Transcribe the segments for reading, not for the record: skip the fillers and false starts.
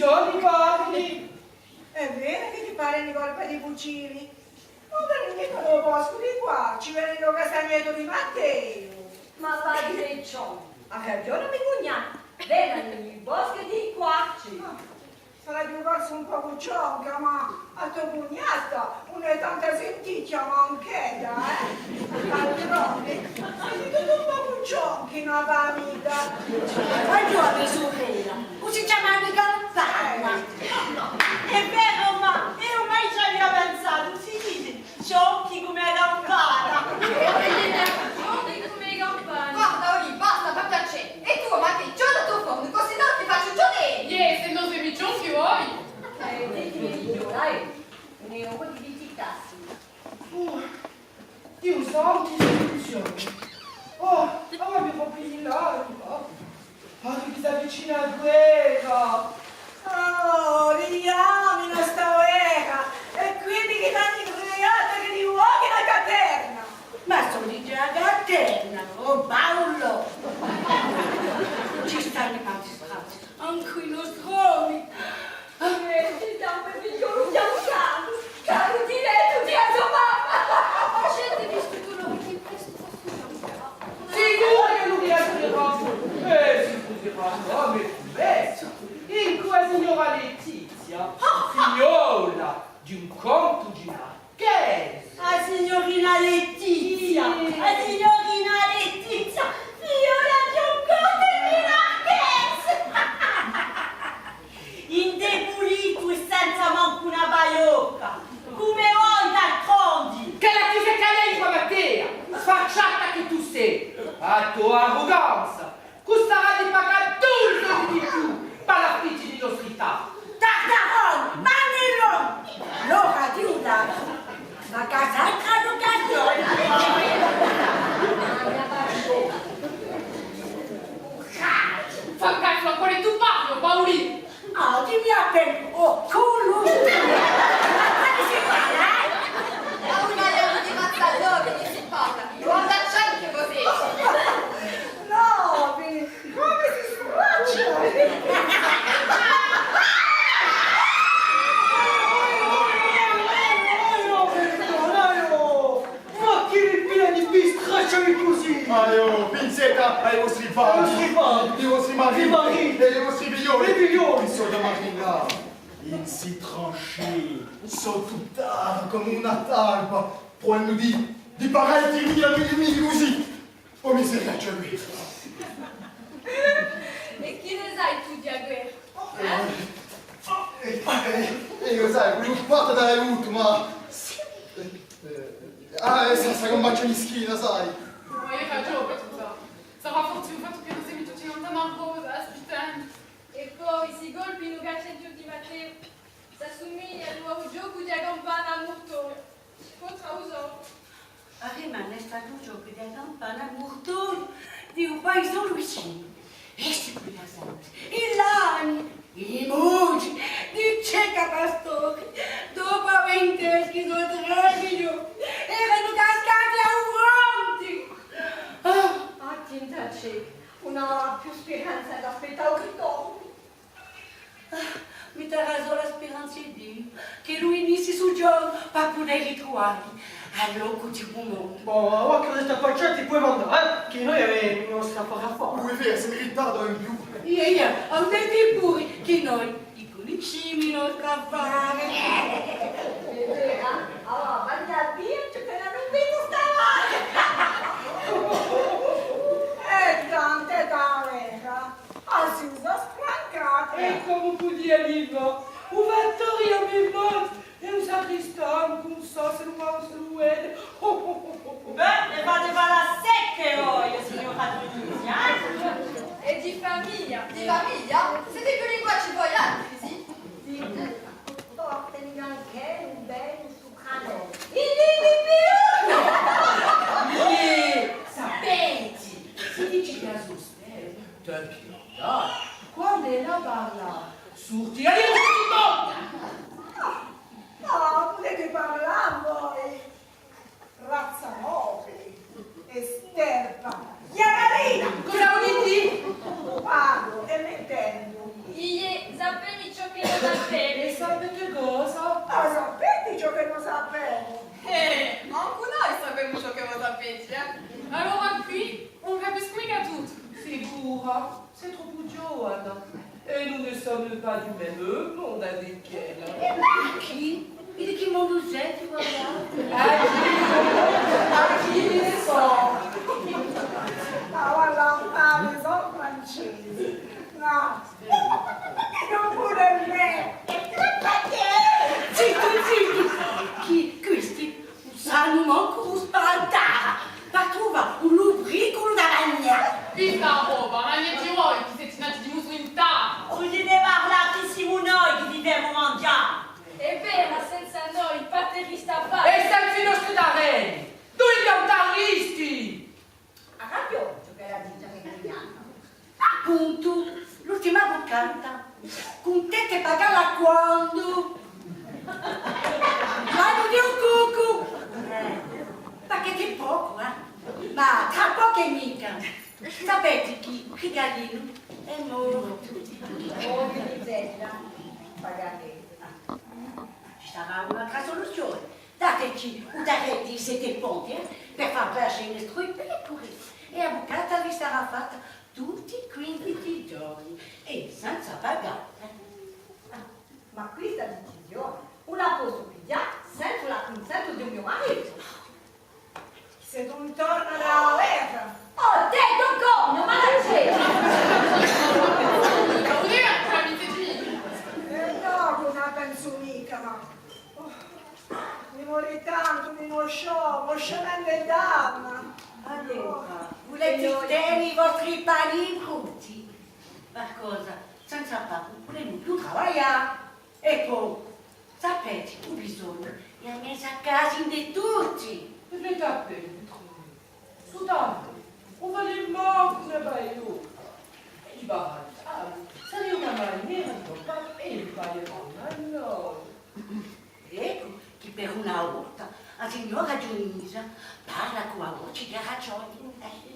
sono i poveri? È vero che ti pare di colpa di Puccini? Non venite con lo bosco di qua, ci vengono Castagneto di Matteo. Ma va di ciò, a ragione mi cugna, vengono i boschi di qua. Sarà più forse un po' cuccionca, ma a tuo cugnato non è tanta senticchia, ma anche d'altronde, sei tutto un po' cuccionchi, no, amica? Ragione, sorella, si chiama mica lontana. È vero, ma io mai ci avevo pensato, si dice ciocchi come a campana. Ciocchi come i campani. Guarda, Oli, basta, fa piacere. E tu, ma che gioco tu fondo, così non ti faccio giocare. Se non sei micciocchi vuoi? Ditemi io, dai, ne ho quelli di città. Dio santo, istituzione. Oh, mi fa brillare. Ah, che si avvicina a guerra. Oh, vediamo in sta guerra, e quindi che tanti creati che di uomini la caterna. Ma sono di già caterna, oh Paolo! Ci stanno i fatti strati, anche i nostroni. Ci stiamo per figlio, lo stiamo usando. Caro diretto, ti ha mamma! Gente, visto tu lo vedi presto, Sicuro che lui è si scuserà, in qua signora Letizia, figliola di un contuginato. A signorina Letizia, a signorina Letizia, figlia di un contadino indebolito e senza manco una baiocca, come voi d'altronde. Che la chiesa calenta Mattea, sfacciata che tu sei, a tua arroganza, costerà di pagare 12 di più per la figlia di nostrità. Tartaron, Manillo, l'ora di un lato, la casacca di fa cazzo ancora in tu parlo, Paolino! Ah, dimmi appena, oh, culo! Ma una leone di Mazzallone che si parla. Guarda c'è così. No, come si sfraccia? Ma che ripiena di pistracciami così! Allora, pinzetta ai vostri padri, ai vostri mariti e ai vostri figlioli. Ils sont de Marina. Ils si tranchés, sont tout tard comme una talpa. Pour nous dire, di pareil qui via lui così. Oh miseria, c'è lui. E chi ne sai tu di guerra? Io sai, volevo parte dall'aiuto, ma... senza un bacio di schiena, sai. Ma io faccio scusa. Sarà forse un fatto che non sei tutti in Margosa, aspettando. E poi si colpi in un gaccetto di Matteo. Si assomiglia al nuovo gioco di campana a murtone. Cosa uso? Rimane stato un gioco di campana a murtone di un paesino vicino. E si qui i lani, i mugi, di cieca pastori, dopo 20 eschi sono 3 milioni, erano cascati a un fronte. Attenta c'è, una più speranza da aspettare che torni. Mi darà solo la speranza di Dio che lui inizi sul giorno per poter ritrovare all'occhio di un mondo. Bon, ora che questa facciata ti puoi mandare, che noi avremo il nostro affare a fare. Vuoi vedere se mi ritardo in più? Io, ho detto pure che noi ti conosciamo il nostro affare. È vero? Allora, vai a dire che non vedo E tante da guerra, si usa sprancata. E come può dire vivo, un fattorio a mia volta e un sacristano con un so se non va a struere. Beh, ne fate la secche voi, signora Letizia. E di famiglia. Di famiglia? Siete più linguaggi voi altri, sì? Portami anche un bel sucrano. Il c'est trop giovane. Et nous ne sommes pas du même monde avec elle. Qui? Et de qui monde vous êtes, voilà? À qui ne sont? Ah, voilà, parle en francese. No, non pure me. Zitto, zitto! Chi? Questi sanno manco spaventare! Ma trova un lubrico da ragna! Questa roba, ma niente vuoi che sei nati di muso in ta! Vous devez parlatissimo noi che viviamo mangiando. È vero, senza noi il batterista va. E sempre i nostri dareni! Noi cantarlisti! Ha ragione, che la dice che italiana. Appunto, l'ultima boccata. Con te che pagala quando? Ma non è un cucù! Perché che poco, eh? Ma tra poco e mica. Sapete chi? Gallino è morto. Oh, che miseria. Pagate. Ci sarà un'altra soluzione. Dateci un terreno di 7 ponti per far piacere i nostri pecore. E la boccata vi sarà fatta tutti i 15 giorni e senza pagare. Ma questa decisione una posso pigliare senza la consenso di mio marito. Se non torna dalla guerra. Ho detto come, ma la c'è. Vuol dire che amici di No, non la penso mica, ma... Oh, mi vorrei tanto, mi non me danno. Allora, volete tenere i vostri pani brutti? Per cosa? Senza pane non potremo più lavorare. E poi, sapete, ho bisogno di messa a casa di tutti. E le tappe, scusate, on va les morts ne baio. E i barattali, sarei una maniera di non fare e no. Ecco che per una volta la signora Dionisa parla con la voce di ragione.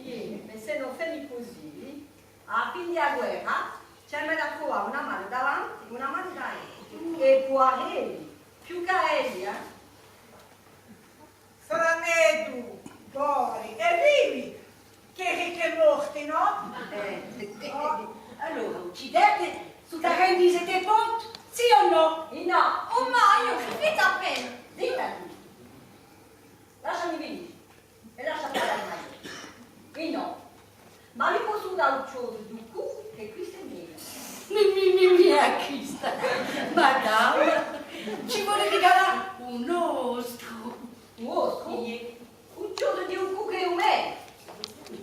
E se non fai così, a fine della guerra c'è da trovare una mano davanti e una mano dietro. E Poirelli, più Caelli, Franedu, Bori e Rivi, che ricchi morti, no? Allora, uccidete su terreno di 7 ponti? Sì o no? no,